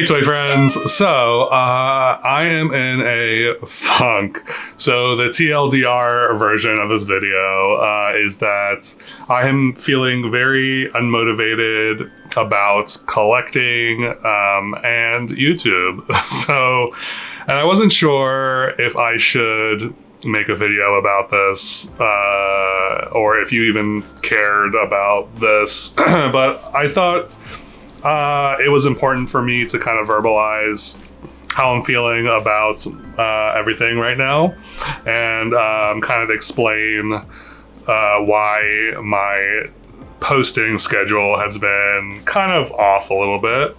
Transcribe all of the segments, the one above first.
Hey toy friends, so I am in a funk. So the TLDR version of this video is that I am feeling very unmotivated about collecting and YouTube. And I wasn't sure if I should make a video about this or if you even cared about this, but I thought it was important for me to kind of verbalize how I'm feeling about everything right now and kind of explain why my posting schedule has been kind of off a little bit.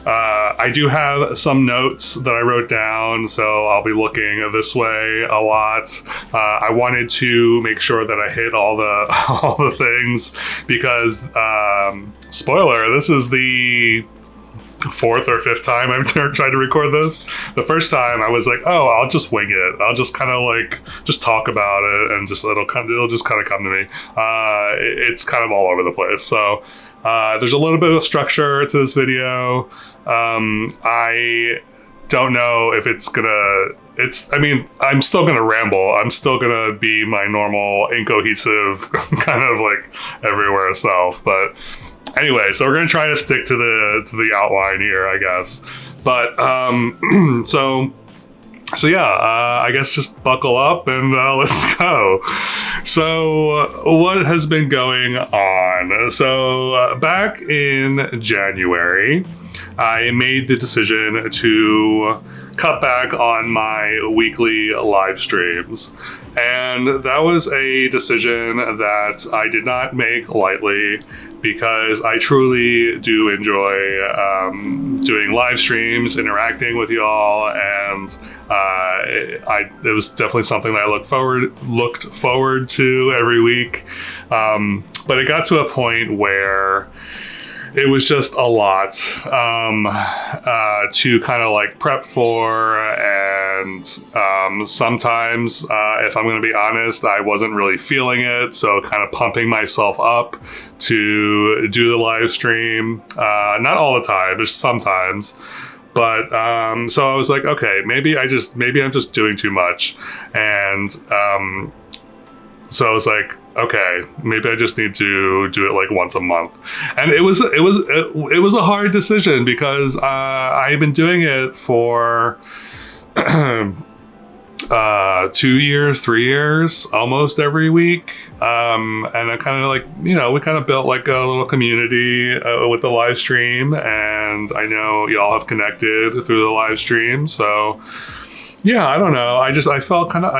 I do have some notes that I wrote down, so I'll be looking this way a lot. I wanted to make sure that I hit all the things because, spoiler, this is the fourth or fifth time I've tried to record this. The first time I was like, oh, I'll just wing it. I'll just kind of like just talk about it and it'll just kind of come to me. It's kind of all over the place. So there's a little bit of structure to this video. I don't know if I'm still gonna ramble. I'm still gonna be my normal incohesive kind of like everywhere self, but anyway, so we're gonna try to stick to the outline here, I guess. But so yeah, I guess just buckle up and let's go. So what has been going on? So back in January, I made the decision to cut back on my weekly live streams. And that was a decision that I did not make lightly because I truly do enjoy doing live streams, interacting with y'all, and it was definitely something that I looked forward to every week. But it got to a point where it was just a lot to kind of like prep for, and sometimes, if I'm going to be honest, I wasn't really feeling it, so kind of pumping myself up to do the live stream. Not all the time, just sometimes. But so I was like, okay, maybe I'm just doing too much, and so I was like, okay, maybe I just need to do it like once a month. And it was a hard decision because I've been doing it for 2 years, 3 years, almost every week. And I kind of like, we kind of built like a little community with the live stream, and I know y'all have connected through the live stream. So yeah, I don't know. I felt kind of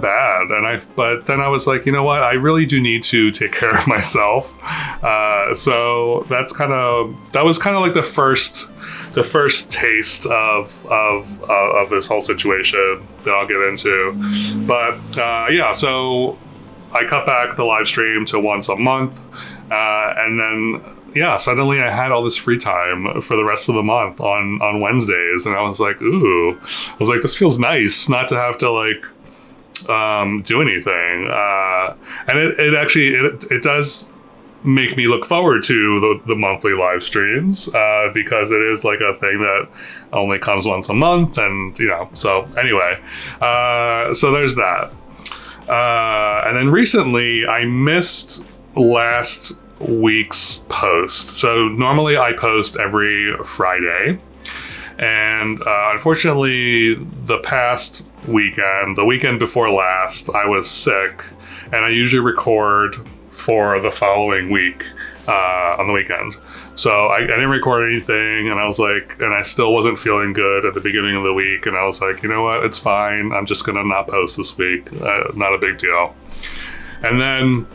bad, but then I was like, you know what? I really do need to take care of myself. So that was kind of like the first taste of this whole situation that I'll get into. But yeah, so I cut back the live stream to once a month, and then yeah, suddenly I had all this free time for the rest of the month on Wednesdays, and I was like, this feels nice not to have to like do anything, and it does make me look forward to the monthly live streams because it is like a thing that only comes once a month, and so anyway, so there's that, and then recently I missed last week's post. So normally I post every Friday, and unfortunately the past weekend, the weekend before last, I was sick, and I usually record for the following week on the weekend. So I didn't record anything, and I was like, and I still wasn't feeling good at the beginning of the week, and I was like, you know what, it's fine, I'm just gonna not post this week, not a big deal. And then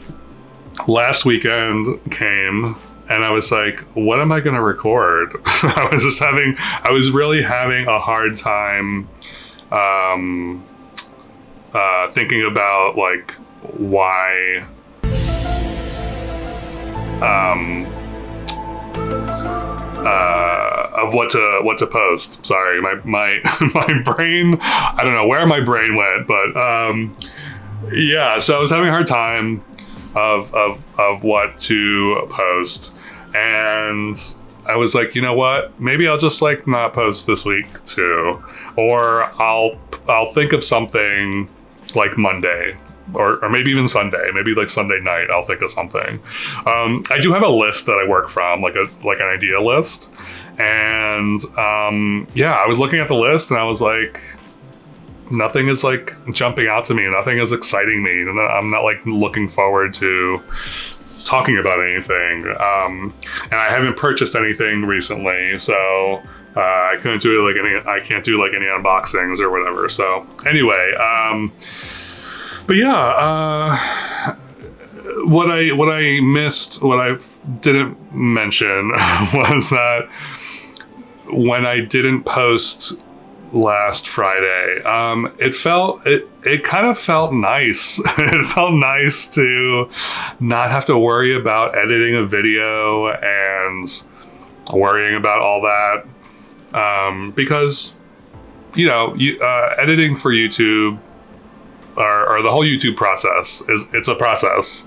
last weekend came, and I was like, what am I going to record? I was really having a hard time thinking about like why of what to post. Sorry, my brain, I don't know where my brain went, but yeah, so I was having a hard time of what to post, and I was like, you know what? Maybe I'll just like not post this week too, or I'll think of something like Monday. Or maybe even Sunday, maybe like Sunday night, I'll think of something. I do have a list that I work from, like an idea list. And I was looking at the list and I was like, nothing is like jumping out to me. Nothing is exciting me. And I'm not like looking forward to talking about anything. And I haven't purchased anything recently. So I couldn't do I can't do like any unboxings or whatever. So anyway, but yeah, what I missed, what I didn't mention was that when I didn't post last Friday, it kind of felt nice. It felt nice to not have to worry about editing a video and worrying about all that, because editing for YouTube, or the whole YouTube process it's a process,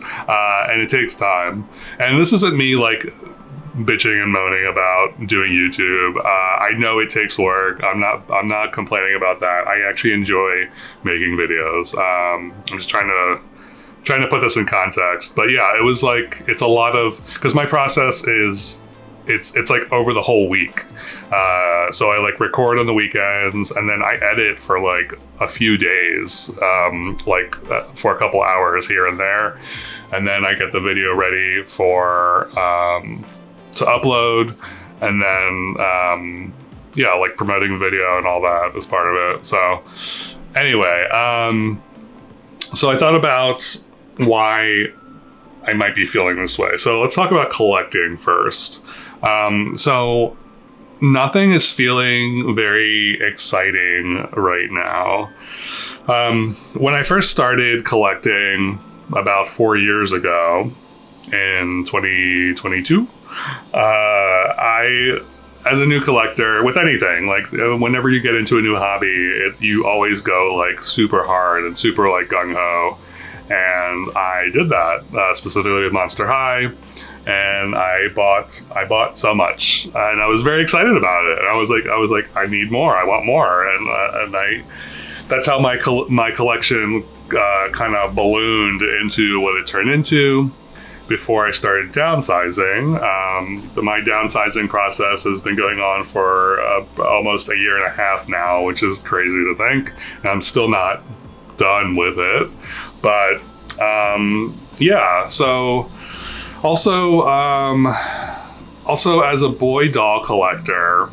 and it takes time. And this isn't me like bitching and moaning about doing YouTube. I know it takes work. I'm not complaining about that. I actually enjoy making videos. I'm just trying to put this in context. But yeah, it was like, it's a lot of, because my process is it's like over the whole week. So I like record on the weekends and then I edit for like a few days, for a couple hours here and there. And then I get the video ready for, to upload. And then, like promoting the video and all that as part of it. So anyway, so I thought about why I might be feeling this way. So let's talk about collecting first. So nothing is feeling very exciting right now. When I first started collecting about 4 years ago in 2022, as a new collector with anything, like whenever you get into a new hobby, you always go like super hard and super like gung-ho. And I did that, specifically with Monster High. And I bought so much, and I was very excited about it. And I was like, I need more. I want more. And that's how my collection kind of ballooned into what it turned into. Before I started downsizing, my downsizing process has been going on for almost a year and a half now, which is crazy to think. And I'm still not done with it, but so. Also, as a boy doll collector,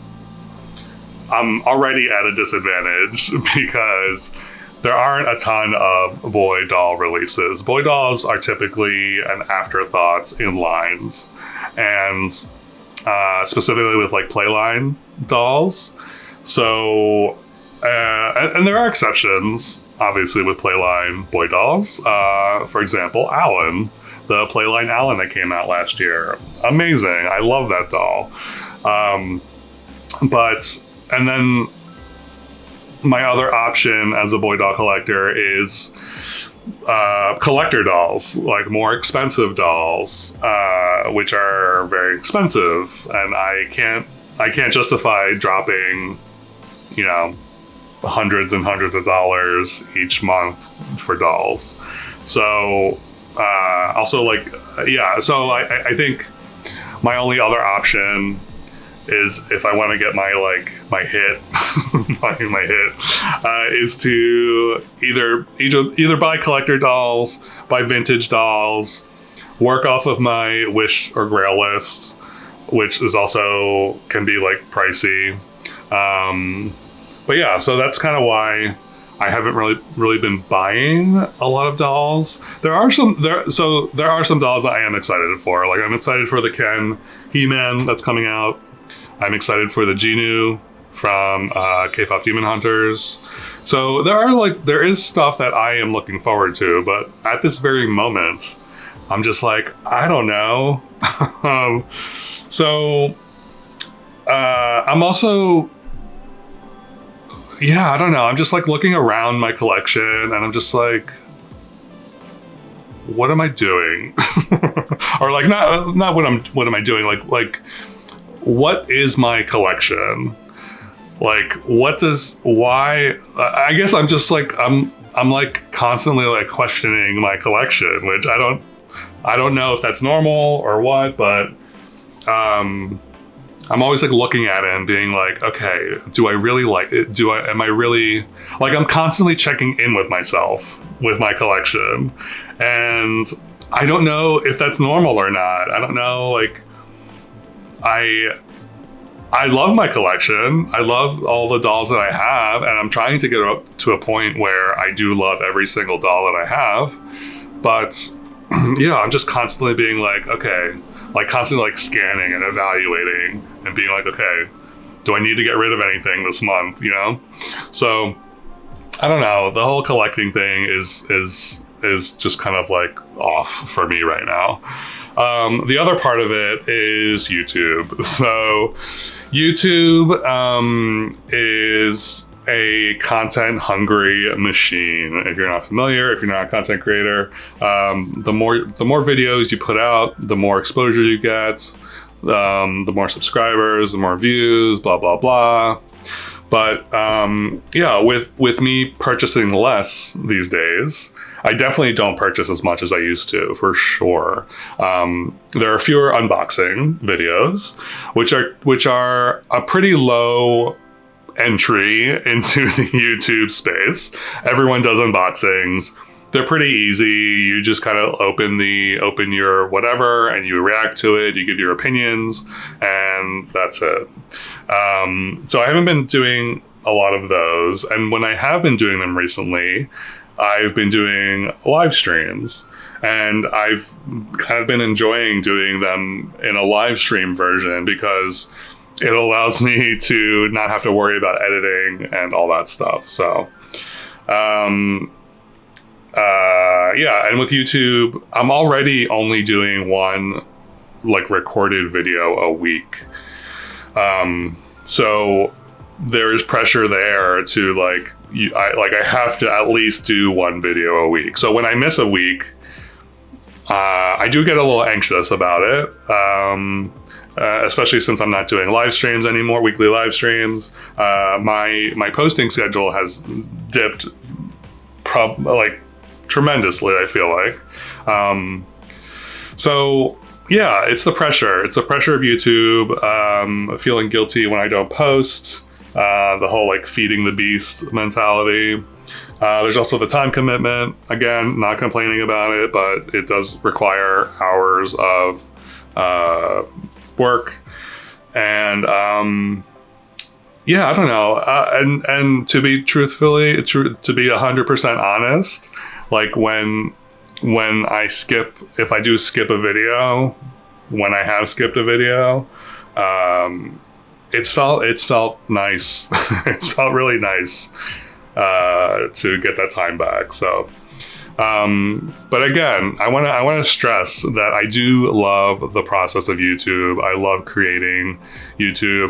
I'm already at a disadvantage because there aren't a ton of boy doll releases. Boy dolls are typically an afterthought in lines, and specifically with like Playline dolls. So, and there are exceptions, obviously, with Playline boy dolls. For example, Alan. The Playline Alan that came out last year. Amazing. I love that doll. And then my other option as a boy doll collector is collector dolls, like more expensive dolls, which are very expensive. And I can't justify dropping, hundreds and hundreds of dollars each month for dolls. So, so I think my only other option is, if I want to get my hit, is to either buy collector dolls, buy vintage dolls, work off of my wish or grail list, which is also can be like pricey. But yeah, so that's kind of why I haven't really been buying a lot of dolls. There are some dolls that I am excited for. Like, I'm excited for the Ken He-Man that's coming out. I'm excited for the Genu from K-pop Demon Hunters. So there is stuff that I am looking forward to, but at this very moment, I'm just like, I don't know. I'm also, I don't know. I'm just like looking around my collection and I'm just like, what am I doing? Or like, not what am I doing? Like what is my collection? Like, why? I guess I'm just like, I'm like constantly like questioning my collection, which I don't know if that's normal or what, but I'm always like looking at it and being like, okay, do I really like it? Am I really, like, I'm constantly checking in with myself with my collection, and I don't know if that's normal or not. I don't know, like, I love my collection. I love all the dolls that I have, and I'm trying to get up to a point where I do love every single doll that I have. But, I'm just constantly being like, okay, like constantly like scanning and evaluating and being like, okay, do I need to get rid of anything this month, So, I don't know. The whole collecting thing is just kind of like off for me right now. The other part of it is YouTube. So YouTube is a content hungry machine. If you're not familiar, if you're not a content creator, the more videos you put out, the more exposure you get, the more subscribers, the more views, blah, blah, blah. But with me purchasing less these days, I definitely don't purchase as much as I used to, for sure. There are fewer unboxing videos, which are a pretty low entry into the YouTube space. Everyone does unboxings. They're pretty easy. You just kind of open your whatever and you react to it. You give your opinions, and that's it. So I haven't been doing a lot of those, and when I have been doing them recently, I've been doing live streams, and I've kind of been enjoying doing them in a live stream version because it allows me to not have to worry about editing and all that stuff. So, and with YouTube, I'm already only doing one like recorded video a week. So there is pressure there to like, I have to at least do one video a week. So when I miss a week, I do get a little anxious about it. Especially since I'm not doing live streams anymore, weekly live streams. My posting schedule has dipped tremendously, I feel like. So yeah, it's the pressure. It's the pressure of YouTube, feeling guilty when I don't post, the whole like feeding the beast mentality. There's also the time commitment. Again, not complaining about it, but it does require hours of work. And I don't know. And to be to be 100% honest, like when if I do skip a video, when I have skipped a video, it's felt nice. It's felt really nice to get that time back. So, but again, I want to stress that I do love the process of YouTube. I love creating YouTube.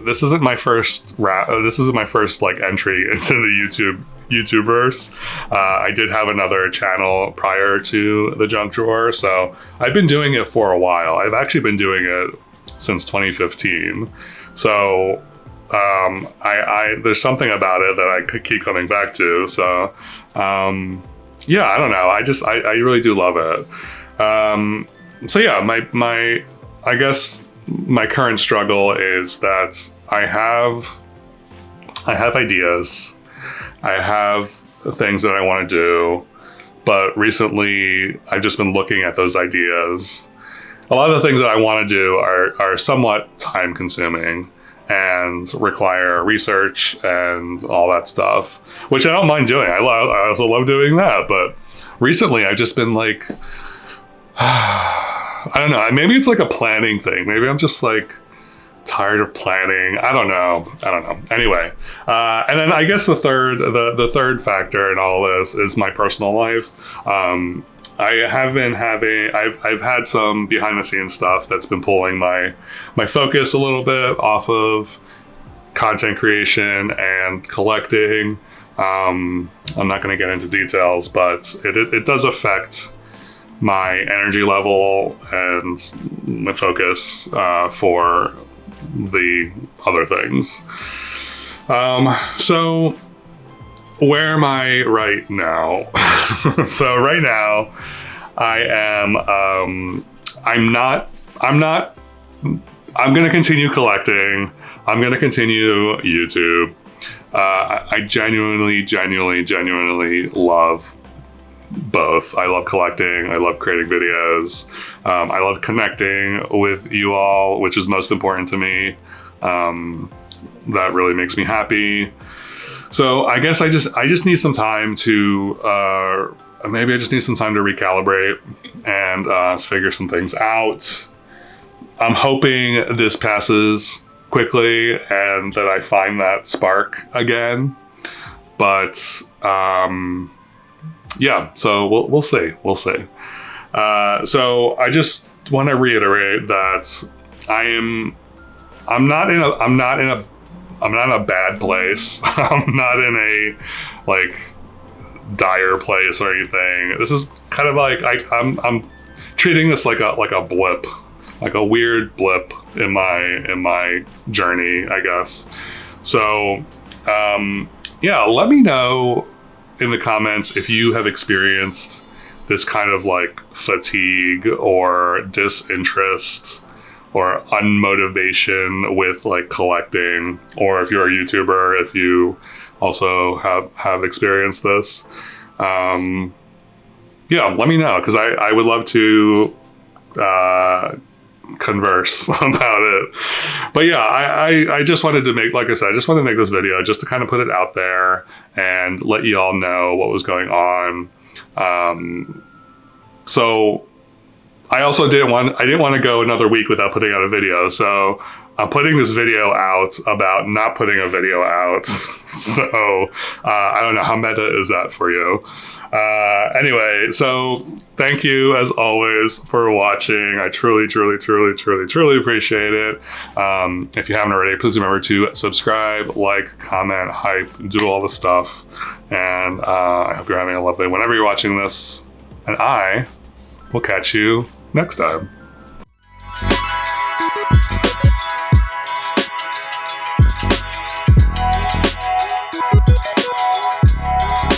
This isn't my first like entry into the YouTuberse. I did have another channel prior to the junk drawer, so I've been doing it for a while. I've actually been doing it since 2015. So there's something about it that I could keep coming back to. So I don't know. I really do love it. So yeah, I guess my current struggle is that I have ideas. I have things that I want to do, but recently I've just been looking at those ideas. A lot of the things that I want to do are somewhat time consuming and require research and all that stuff, which I don't mind doing. I also love doing that. But recently I've just been like, I don't know. Maybe it's like a planning thing. Maybe I'm just like tired of planning. I don't know. Anyway, and then I guess the third factor in all this is my personal life. I've had some behind the scenes stuff that's been pulling my focus a little bit off of content creation and collecting. I'm not going to get into details, but it does affect my energy level and my focus for the other things. So where am I right now? So right now I am, I'm going to continue collecting. I'm going to continue YouTube. I genuinely love both. I love collecting. I love creating videos. I love connecting with you all, which is most important to me. That really makes me happy. So I guess I just need some time to, maybe I just need some time to recalibrate and figure some things out. I'm hoping this passes quickly and that I find that spark again. But yeah, so we'll see. So I just want to reiterate that I'm not in a bad place. I'm not in a like dire place or anything. This is kind of like I'm treating this like a blip, like a weird blip in my journey, I guess. So yeah, let me know in the comments if you have experienced this kind of like fatigue or disinterest or unmotivation with like collecting, or if you're a YouTuber, if you also have experienced this. Yeah, let me know, because I would love to converse about it. But yeah, I just wanted to make, like I said, I just wanted to make this video just to kind of put it out there and let you all know what was going on. So I also didn't want to go another week without putting out a video. So I'm putting this video out about not putting a video out. So I don't know, how meta is that for you? Anyway, so thank you as always for watching. I truly appreciate it. If you haven't already, please remember to subscribe, like, comment, hype, do all the stuff. And I hope you're having a lovely whenever you're watching this. And I will catch you next time.